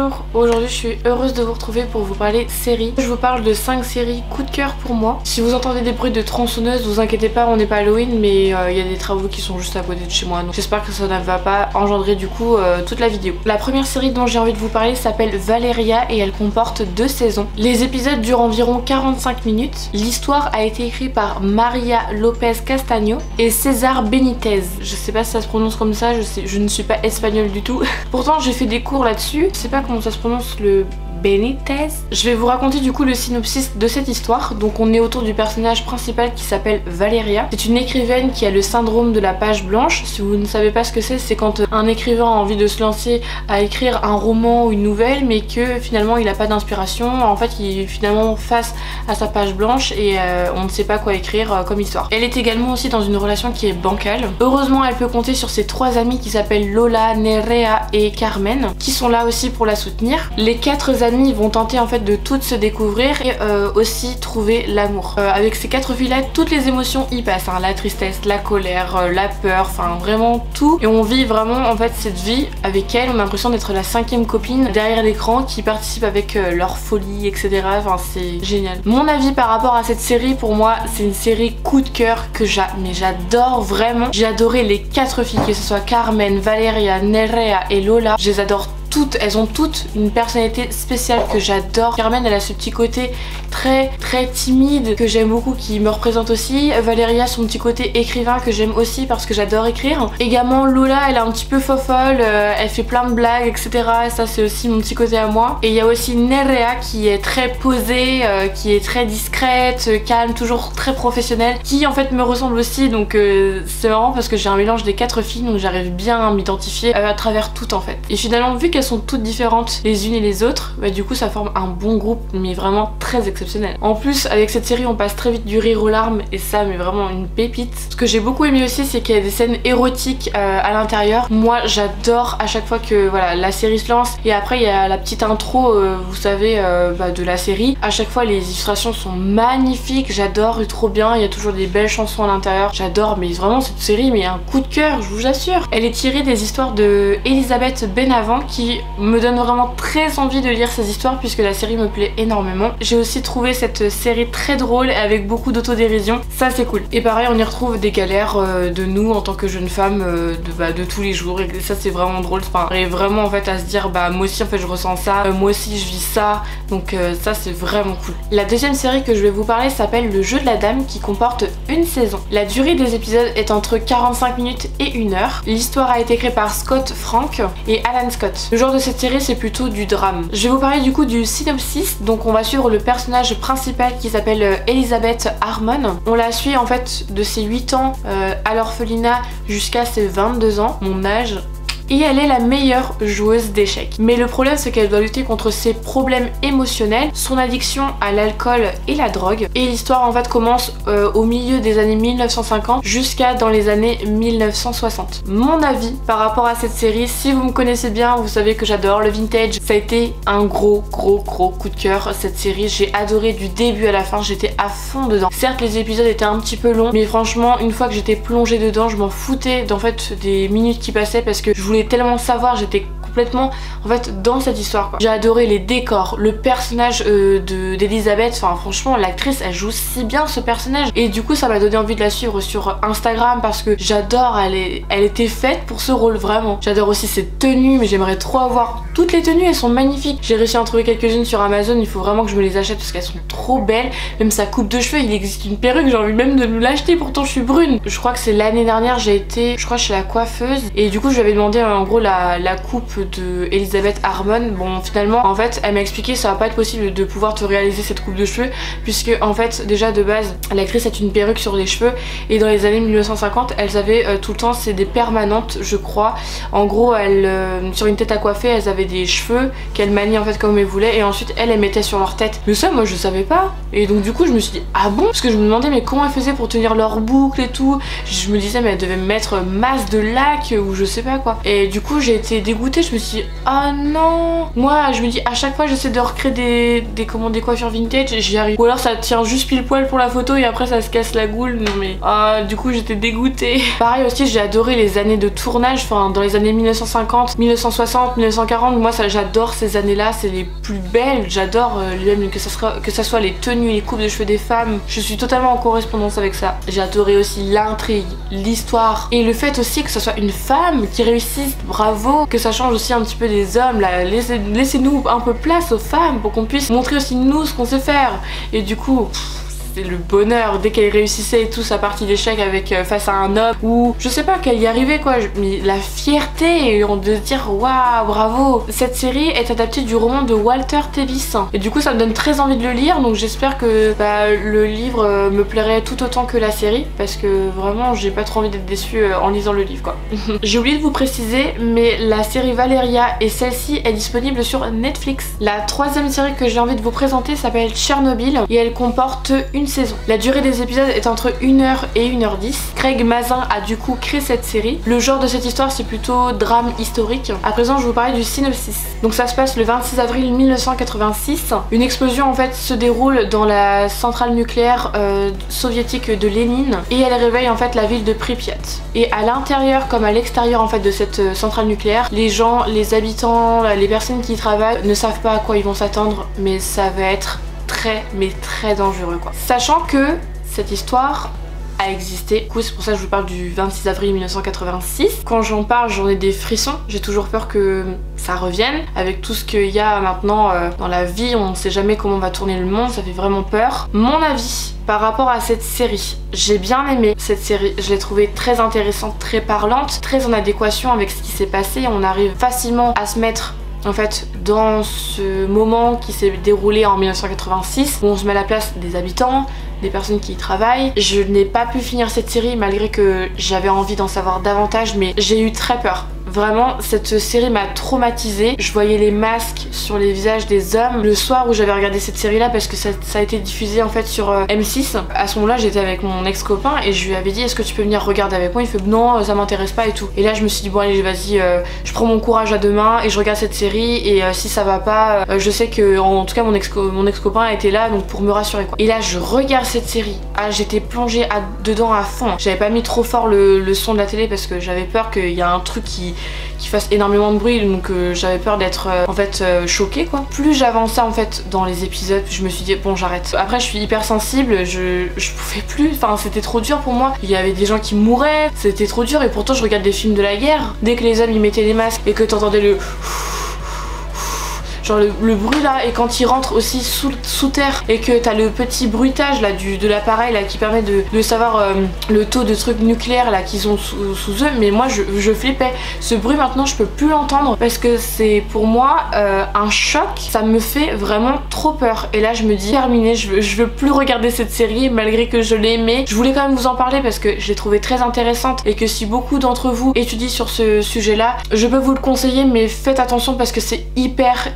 Bonjour, aujourd'hui je suis heureuse de vous retrouver pour vous parler séries. Je vous parle de 5 séries coup de cœur pour moi. Si vous entendez des bruits de tronçonneuse, vous inquiétez pas, on n'est pas Halloween, mais il y a des travaux qui sont juste à côté de chez moi. Donc j'espère que ça ne va pas engendrer du coup toute la vidéo. La première série dont j'ai envie de vous parler s'appelle Valeria et elle comporte 2 saisons. Les épisodes durent environ 45 minutes. L'histoire a été écrite par Maria Lopez Castaño et César Benitez. Je sais pas si ça se prononce comme ça, je ne suis pas espagnole du tout. Pourtant j'ai fait des cours là-dessus. Je sais pas comment ça se prononce le Benitez. Je vais vous raconter du coup le synopsis de cette histoire. Donc on est autour du personnage principal qui s'appelle Valeria. C'est une écrivaine qui a le syndrome de la page blanche. Si vous ne savez pas ce que c'est quand un écrivain a envie de se lancer à écrire un roman ou une nouvelle mais que finalement il n'a pas d'inspiration. En fait il est finalement face à sa page blanche et on ne sait pas quoi écrire comme histoire. Elle est également aussi dans une relation qui est bancale. Heureusement elle peut compter sur ses 3 amis qui s'appellent Lola, Nerea et Carmen qui sont là aussi pour la soutenir. Les 4 amis vont tenter en fait de toutes se découvrir et aussi trouver l'amour. Avec ces 4 filles là, toutes les émotions y passent, hein. La tristesse, la colère, la peur, enfin vraiment tout. Et on vit vraiment en fait cette vie avec elle. On a l'impression d'être la 5e copine derrière l'écran qui participe avec leur folie, etc. Enfin c'est génial. Mon avis par rapport à cette série, pour moi c'est une série coup de cœur que j'adore vraiment. J'ai adoré les 4 filles, que ce soit Carmen, Valeria, Nerea et Lola. Je les adore toutes, elles ont toutes une personnalité spéciale que j'adore. Carmen elle a ce petit côté très timide que j'aime beaucoup, qui me représente aussi. Valeria son petit côté écrivain que j'aime aussi parce que j'adore écrire. Également Lola elle est un petit peu fofolle, elle fait plein de blagues etc. Et ça c'est aussi mon petit côté à moi. Et il y a aussi Nerea qui est très posée, qui est très discrète, calme, toujours très professionnelle, qui en fait me ressemble aussi. Donc c'est marrant parce que j'ai un mélange des 4 filles, donc j'arrive bien à m'identifier à travers toutes en fait. Et finalement vu qu'elles sont toutes différentes les unes et les autres, bah du coup ça forme un bon groupe mais vraiment très exceptionnel. En plus avec cette série on passe très vite du rire aux larmes et ça mais vraiment une pépite. Ce que j'ai beaucoup aimé aussi c'est qu'il y a des scènes érotiques à l'intérieur. Moi j'adore à chaque fois que voilà la série se lance et après il y a la petite intro vous savez de la série. À chaque fois les illustrations sont magnifiques, j'adore, trop bien, il y a toujours des belles chansons à l'intérieur. J'adore, mais vraiment cette série mais un coup de cœur je vous assure. Elle est tirée des histoires de Elisabeth Benavent qui me donne vraiment très envie de lire ces histoires puisque la série me plaît énormément. J'ai aussi trouvé cette série très drôle et avec beaucoup d'autodérision, ça c'est cool. Et pareil on y retrouve des galères de nous en tant que jeunes femmes de tous les jours et ça c'est vraiment drôle. Enfin, et vraiment en fait à se dire bah moi aussi en fait je ressens ça, moi aussi je vis ça, donc ça c'est vraiment cool. La deuxième série que je vais vous parler s'appelle Le Jeu de la Dame qui comporte une saison. La durée des épisodes est entre 45 minutes et 1 heure. L'histoire a été créée par Scott Frank et Alan Scott. Le genre de cette série c'est plutôt du drame. Je vais vous parler du coup du synopsis. Donc on va suivre le personnage principal qui s'appelle Elizabeth Harmon. On la suit en fait de ses 8 ans à l'orphelinat jusqu'à ses 22 ans, mon âge. Et elle est la meilleure joueuse d'échecs. Mais le problème c'est qu'elle doit lutter contre ses problèmes émotionnels, son addiction à l'alcool et la drogue. Et l'histoire en fait commence au milieu des années 1950 jusqu'à dans les années 1960. Mon avis par rapport à cette série, si vous me connaissez bien, vous savez que j'adore le vintage. Ça a été un gros coup de cœur cette série. J'ai adoré du début à la fin, j'étais à fond dedans. Certes les épisodes étaient un petit peu longs, mais franchement une fois que j'étais plongée dedans, je m'en foutais d'en fait des minutes qui passaient parce que je voulais tellement savoir, j'étais complètement en fait dans cette histoire quoi. J'ai adoré les décors, le personnage d'Elisabeth, enfin franchement l'actrice elle joue si bien ce personnage et du coup ça m'a donné envie de la suivre sur Instagram parce que j'adore, elle était faite pour ce rôle vraiment. J'adore aussi ses tenues, mais j'aimerais trop avoir toutes les tenues, elles sont magnifiques. J'ai réussi à en trouver quelques-unes sur Amazon, il faut vraiment que je me les achète parce qu'elles sont trop belles. Même sa coupe de cheveux, il existe une perruque, j'ai envie même de me l'acheter, pourtant je suis brune. Je crois que c'est l'année dernière j'ai été, je crois chez la coiffeuse et du coup je lui avais demandé en gros la coupe de Elisabeth Harmon. Bon finalement en fait elle m'a expliqué ça va pas être possible de pouvoir te réaliser cette coupe de cheveux puisque en fait déjà de base l'actrice a une perruque sur les cheveux et dans les années 1950 elles avaient tout le temps c'est des permanentes je crois. En gros elles sur une tête à coiffer elles avaient des cheveux qu'elles manient en fait comme elles voulaient et ensuite elles mettaient sur leur tête. Mais ça moi je savais pas et donc du coup je me suis dit ah bon, parce que je me demandais mais comment elles faisaient pour tenir leurs boucles et tout. Je me disais mais elles devaient mettre masse de lac ou je sais pas quoi. Et Et du coup j'ai été dégoûtée, je me suis dit ah non. Moi je me dis à chaque fois j'essaie de recréer des coiffures vintage et j'y arrive. Ou alors ça tient juste pile poil pour la photo et après ça se casse la goule. Non mais du coup j'étais dégoûtée. Pareil aussi j'ai adoré les années de tournage, enfin dans les années 1950, 1960, 1940. Moi j'adore ces années là, c'est les plus belles. J'adore même que ça soit les tenues, les coupes de cheveux des femmes. Je suis totalement en correspondance avec ça. J'ai adoré aussi l'intrigue, l'histoire et le fait aussi que ce soit une femme qui réussisse, bravo. Que ça change aussi un petit peu des hommes là. Laissez-nous un peu place aux femmes pour qu'on puisse montrer aussi nous ce qu'on sait faire. Et du coup le bonheur dès qu'elle réussissait et tout sa partie d'échec avec face à un homme ou je sais pas qu'elle y arrivait quoi, mais la fierté de se dire waouh bravo. Cette série est adaptée du roman de Walter Tevis et du coup ça me donne très envie de le lire, donc j'espère que le livre me plairait tout autant que la série parce que vraiment j'ai pas trop envie d'être déçue en lisant le livre quoi. J'ai oublié de vous préciser mais la série Valeria et celle-ci est disponible sur Netflix. La troisième série que j'ai envie de vous présenter s'appelle Tchernobyl et elle comporte une saison. La durée des épisodes est entre 1h et 1h10. Craig Mazin a du coup créé cette série. Le genre de cette histoire c'est plutôt drame historique. À présent je vais vous parler du synopsis. Donc ça se passe le 26 avril 1986. Une explosion en fait se déroule dans la centrale nucléaire soviétique de Lénine et elle réveille en fait la ville de Pripyat. Et à l'intérieur comme à l'extérieur en fait de cette centrale nucléaire, les gens, les habitants, les personnes qui y travaillent ne savent pas à quoi ils vont s'attendre, mais ça va être très dangereux quoi. Sachant que cette histoire a existé, du coup c'est pour ça que je vous parle du 26 avril 1986. Quand j'en parle j'en ai des frissons, j'ai toujours peur que ça revienne. Avec tout ce qu'il y a maintenant dans la vie, on ne sait jamais comment va tourner le monde, ça fait vraiment peur. Mon avis par rapport à cette série, j'ai bien aimé cette série, je l'ai trouvée très intéressante, très parlante, très en adéquation avec ce qui s'est passé. On arrive facilement à se mettre en fait dans ce moment qui s'est déroulé en 1986 où on se met à la place des habitants, des personnes qui y travaillent. Je n'ai pas pu finir cette série malgré que j'avais envie d'en savoir davantage, mais j'ai eu très peur. Vraiment, cette série m'a traumatisée. Je voyais les masques sur les visages des hommes le soir où j'avais regardé cette série là parce que ça a été diffusé en fait sur M6. À ce moment là j'étais avec mon ex-copain et je lui avais dit est-ce que tu peux venir regarder avec moi. Il fait non ça m'intéresse pas et tout. Et là je me suis dit bon allez vas-y je prends mon courage à deux mains et je regarde cette série et si ça va pas je sais que en tout cas mon ex-copain était là donc pour me rassurer quoi. Et là je regarde cette série, j'étais plongée dedans à fond. J'avais pas mis trop fort le son de la télé parce que j'avais peur qu'il y a un truc qui fasse énormément de bruit, donc j'avais peur d'être en fait choquée quoi. Plus j'avançais en fait dans les épisodes, je me suis dit bon j'arrête. Après je suis hyper sensible, je pouvais plus, enfin c'était trop dur pour moi. Il y avait des gens qui mouraient, c'était trop dur et pourtant je regarde des films de la guerre. Dès que les hommes ils mettaient les masques et que t'entendais le genre le bruit là, et quand ils rentrent aussi sous terre et que t'as le petit bruitage là de l'appareil là qui permet de savoir le taux de trucs nucléaires là qu'ils ont sous eux, mais moi je flippais. Ce bruit maintenant je peux plus l'entendre parce que c'est pour moi un choc, ça me fait vraiment trop peur. Et là je me dis terminé, je veux plus regarder cette série malgré que je l'ai aimée. Je voulais quand même vous en parler parce que je l'ai trouvée très intéressante et que si beaucoup d'entre vous étudient sur ce sujet là, je peux vous le conseiller, mais faites attention parce que c'est hyper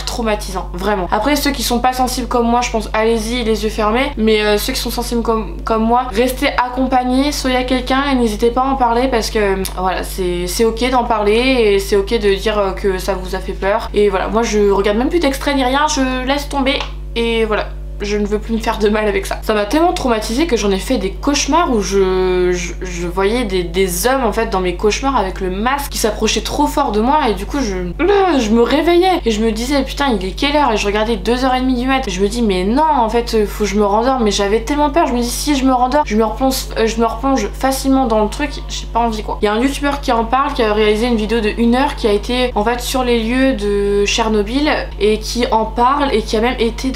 traumatisant, vraiment. Après ceux qui sont pas sensibles comme moi, je pense allez-y les yeux fermés, mais ceux qui sont sensibles comme moi, restez accompagnés, soyez à quelqu'un et n'hésitez pas à en parler parce que voilà c'est ok d'en parler et c'est ok de dire que ça vous a fait peur. Et voilà, moi je regarde même plus d'extrait ni rien, je laisse tomber et voilà. Je ne veux plus me faire de mal avec ça. Ça m'a tellement traumatisée que j'en ai fait des cauchemars où je voyais des hommes en fait dans mes cauchemars avec le masque qui s'approchait trop fort de moi et du coup je me réveillais et je me disais putain il est quelle heure, et je regardais 2h30 du mat et je me dis mais non en fait faut que je me rendorme, mais j'avais tellement peur, je me dis si je me rendors je me replonge facilement dans le truc, j'ai pas envie quoi. Il y a un youtubeur qui en parle, qui a réalisé une vidéo de 1 heure qui a été en fait sur les lieux de Tchernobyl et qui en parle et qui a même été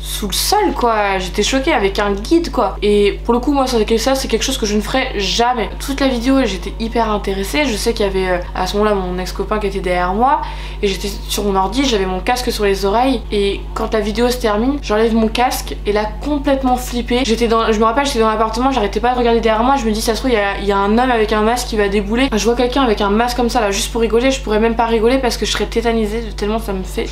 sous le sol quoi. J'étais choquée avec un guide quoi. Et pour le coup moi ça c'est quelque chose que je ne ferai jamais. Toute la vidéo j'étais hyper intéressée. Je sais qu'il y avait à ce moment là mon ex-copain qui était derrière moi et j'étais sur mon ordi, j'avais mon casque sur les oreilles et quand la vidéo se termine j'enlève mon casque et là complètement flippée. Je me rappelle j'étais dans l'appartement, j'arrêtais pas de regarder derrière moi, je me dis ça se trouve il y a un homme avec un masque qui va débouler. Je vois quelqu'un avec un masque comme ça là juste pour rigoler, je pourrais même pas rigoler parce que je serais tétanisée tellement ça me fait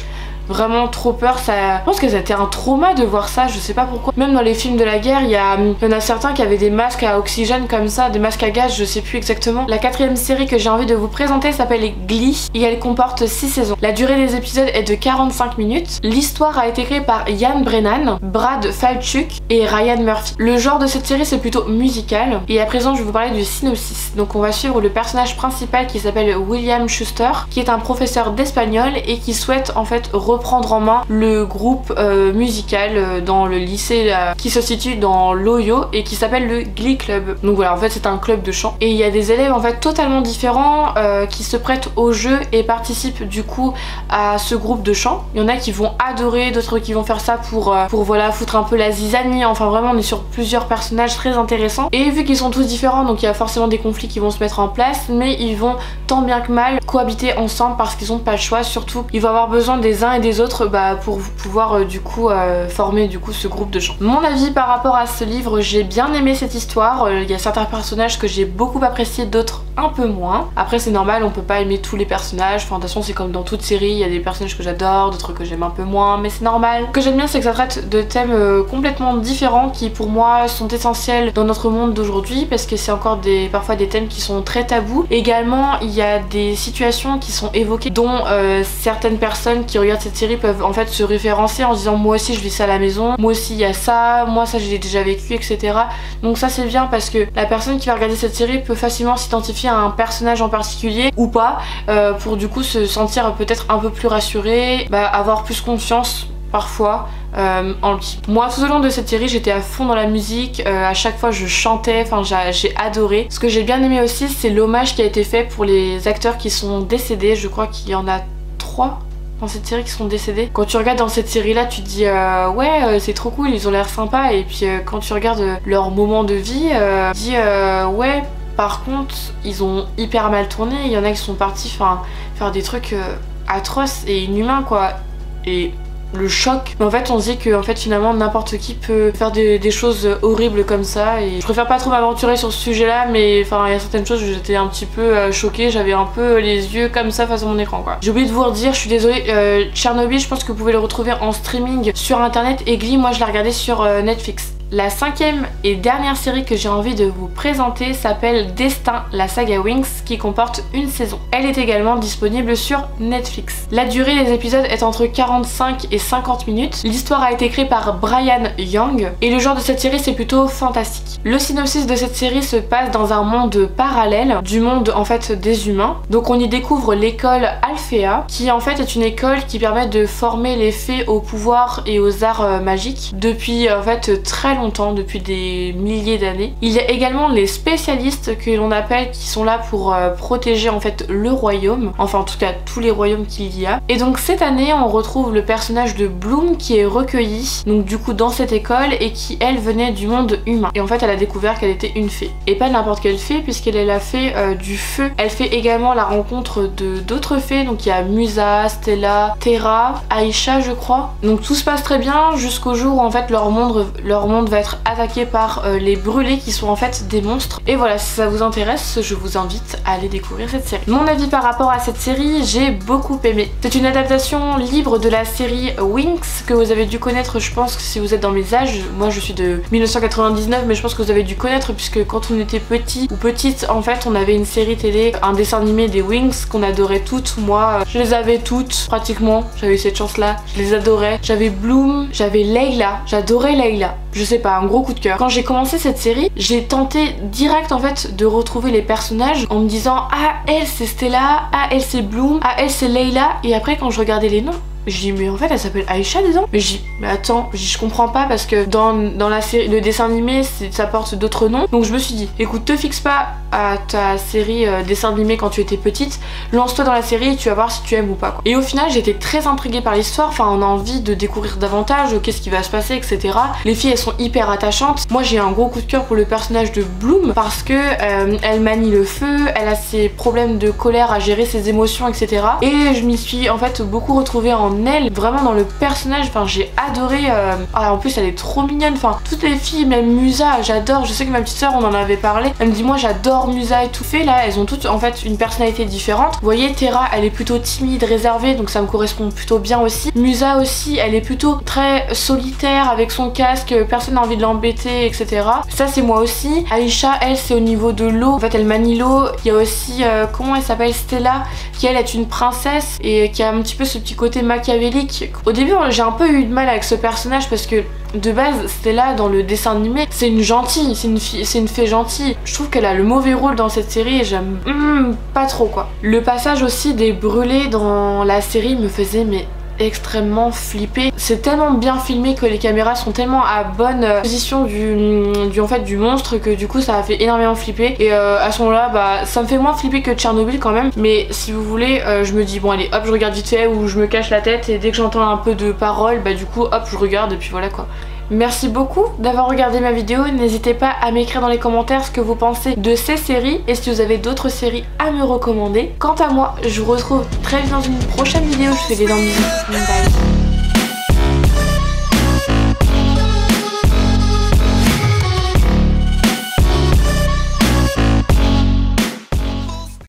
vraiment trop peur. Je pense que ça a été un trauma de voir ça, je sais pas pourquoi. Même dans les films de la guerre, il y en a certains qui avaient des masques à oxygène comme ça, des masques à gaz, je sais plus exactement. La 4e série que j'ai envie de vous présenter s'appelle Glee et elle comporte 6 saisons. La durée des épisodes est de 45 minutes. L'histoire a été créée par Ian Brennan, Brad Falchuk et Ryan Murphy. Le genre de cette série c'est plutôt musical et à présent je vais vous parler du synopsis. Donc on va suivre le personnage principal qui s'appelle William Schuster, qui est un professeur d'espagnol et qui souhaite en fait reprendre en main le groupe musical dans le lycée qui se situe dans l'Ohio et qui s'appelle le Glee Club. Donc voilà, en fait c'est un club de chant et il y a des élèves en fait totalement différents qui se prêtent au jeu et participent du coup à ce groupe de chant. Il y en a qui vont adorer, d'autres qui vont faire ça pour voilà foutre un peu la zizanie. Enfin vraiment on est sur plusieurs personnages très intéressants et vu qu'ils sont tous différents donc il y a forcément des conflits qui vont se mettre en place, mais ils vont tant bien que mal cohabiter ensemble parce qu'ils n'ont pas le choix. Surtout ils vont avoir besoin des uns et des autres pour pouvoir du coup former du coup ce groupe de chant. Mon avis par rapport à ce livre, j'ai bien aimé cette histoire. Il y a certains personnages que j'ai beaucoup apprécié, d'autres un peu moins. Après c'est normal, on peut pas aimer tous les personnages, enfin de toute façon c'est comme dans toute série, il y a des personnages que j'adore, d'autres que j'aime un peu moins, mais c'est normal. Ce que j'aime bien c'est que ça traite de thèmes complètement différents qui pour moi sont essentiels dans notre monde d'aujourd'hui parce que c'est encore parfois des thèmes qui sont très tabous. Également il y a des situations qui sont évoquées dont certaines personnes qui regardent cette série peuvent en fait se référencer en se disant moi aussi je vis ça à la maison, moi aussi il y a ça, moi ça j'ai déjà vécu, etc. Donc ça c'est bien parce que la personne qui va regarder cette série peut facilement s'identifier à un personnage en particulier ou pas pour du coup se sentir peut-être un peu plus rassuré, avoir plus confiance parfois en lui. Moi tout au long de cette série j'étais à fond dans la musique, à chaque fois je chantais, enfin j'ai adoré. Ce que j'ai bien aimé aussi c'est l'hommage qui a été fait pour les acteurs qui sont décédés, je crois qu'il y en a 3 dans cette série qui sont décédés. Quand tu regardes dans cette série là tu te dis ouais c'est trop cool, ils ont l'air sympas, et puis quand tu regardes leur moment de vie tu te dis ouais par contre ils ont hyper mal tourné, il y en a qui sont partis faire des trucs atroces et inhumains quoi, et le choc. Mais en fait on se dit que en fait finalement n'importe qui peut faire des choses horribles comme ça, et je préfère pas trop m'aventurer sur ce sujet là, mais enfin il y a certaines choses où j'étais un petit peu choquée, j'avais un peu les yeux comme ça face à mon écran quoi. J'ai oublié de vous redire, je suis désolée, Tchernobyl je pense que vous pouvez le retrouver en streaming sur internet, et Glee moi je l'ai regardé sur Netflix. La 5e et dernière série que j'ai envie de vous présenter s'appelle Destin, la saga Wings, qui comporte une saison. Elle est également disponible sur Netflix. La durée des épisodes est entre 45 et 50 minutes. L'histoire a été créée par Brian Young et le genre de cette série c'est plutôt fantastique. Le synopsis de cette série se passe dans un monde parallèle du monde en fait des humains. Donc on y découvre l'école Alphéa, qui en fait est une école qui permet de former les fées au pouvoir et aux arts magiques depuis en fait très longtemps, depuis des milliers d'années. Il y a également les spécialistes que l'on appelle, qui sont là pour protéger en fait le royaume, enfin en tout cas tous les royaumes qu'il y a. Et donc cette année on retrouve le personnage de Bloom qui est recueillie donc du coup dans cette école et qui elle venait du monde humain, et en fait elle a découvert qu'elle était une fée, et pas n'importe quelle fée puisqu'elle est la fée du feu. Elle fait également la rencontre de d'autres fées, donc il y a Musa, Stella, Terra, Aisha je crois. Donc tout se passe très bien jusqu'au jour où en fait leur monde va être attaqué par les brûlés qui sont en fait des monstres. Et voilà, si ça vous intéresse, je vous invite à aller découvrir cette série. Mon avis par rapport à cette série, j'ai beaucoup aimé. C'est une adaptation libre de la série Wings que vous avez dû connaître, je pense, si vous êtes dans mes âges. Moi je suis de 1999, mais je pense que vous avez dû connaître puisque quand on était petit ou petite en fait on avait une série télé, un dessin animé des Wings qu'on adorait toutes. Moi je les avais toutes pratiquement, j'avais eu cette chance là, je les adorais. J'avais Bloom, j'avais Layla, j'adorais Layla. Je sais pas, un gros coup de cœur. Quand j'ai commencé cette série, j'ai tenté direct en fait de retrouver les personnages en me disant ah elle c'est Stella, ah elle c'est Bloom, ah elle c'est Layla, et après quand je regardais les noms, j'ai dit mais en fait elle s'appelle Aisha dedans. Mais j'ai dit mais attends, je comprends pas parce que dans la série, le dessin animé ça porte d'autres noms. Donc je me suis dit écoute, te fixe pas à ta série dessin animé quand tu étais petite, lance-toi dans la série et tu vas voir si tu aimes ou pas quoi. Et au final j'étais très intriguée par l'histoire, enfin on a envie de découvrir davantage qu'est-ce qui va se passer, etc. Les filles elles sont hyper attachantes. Moi j'ai un gros coup de cœur pour le personnage de Bloom parce que elle manie le feu, elle a ses problèmes de colère à gérer ses émotions, etc. Et je m'y suis en fait beaucoup retrouvée en elle, vraiment dans le personnage. Enfin, j'ai adoré. Ah, en plus, elle est trop mignonne. Enfin, toutes les filles, même Musa, j'adore. Je sais que ma petite soeur, on en avait parlé. Elle me dit, moi, j'adore Musa et tout fait. Là, elles ont toutes en fait une personnalité différente. Vous voyez, Terra, elle est plutôt timide, réservée, donc ça me correspond plutôt bien aussi. Musa aussi, elle est plutôt très solitaire avec son casque, personne n'a envie de l'embêter, etc. Ça, c'est moi aussi. Aïcha, elle, c'est au niveau de l'eau. En fait, elle manie l'eau. Il y a aussi, comment elle s'appelle, Stella, qui elle est une princesse et qui a un petit peu ce petit côté machiavélique. Au début, j'ai un peu eu de mal avec ce personnage parce que de base, Stella dans le dessin animé, c'est une gentille, c'est une fée gentille. Je trouve qu'elle a le mauvais rôle dans cette série et j'aime pas trop quoi. Le passage aussi des brûlés dans la série me faisait mais extrêmement flippé. C'est tellement bien filmé que les caméras sont tellement à bonne position du monstre que du coup ça a fait énormément flipper et à ce moment là bah ça me fait moins flipper que Tchernobyl quand même, mais si vous voulez je me dis bon allez hop je regarde vite fait ou je me cache la tête et dès que j'entends un peu de paroles bah du coup hop je regarde et puis voilà quoi. Merci beaucoup d'avoir regardé ma vidéo, n'hésitez pas à m'écrire dans les commentaires ce que vous pensez de ces séries et si vous avez d'autres séries à me recommander. Quant à moi, je vous retrouve très vite dans une prochaine vidéo, je fais des dents de bisous. Bye.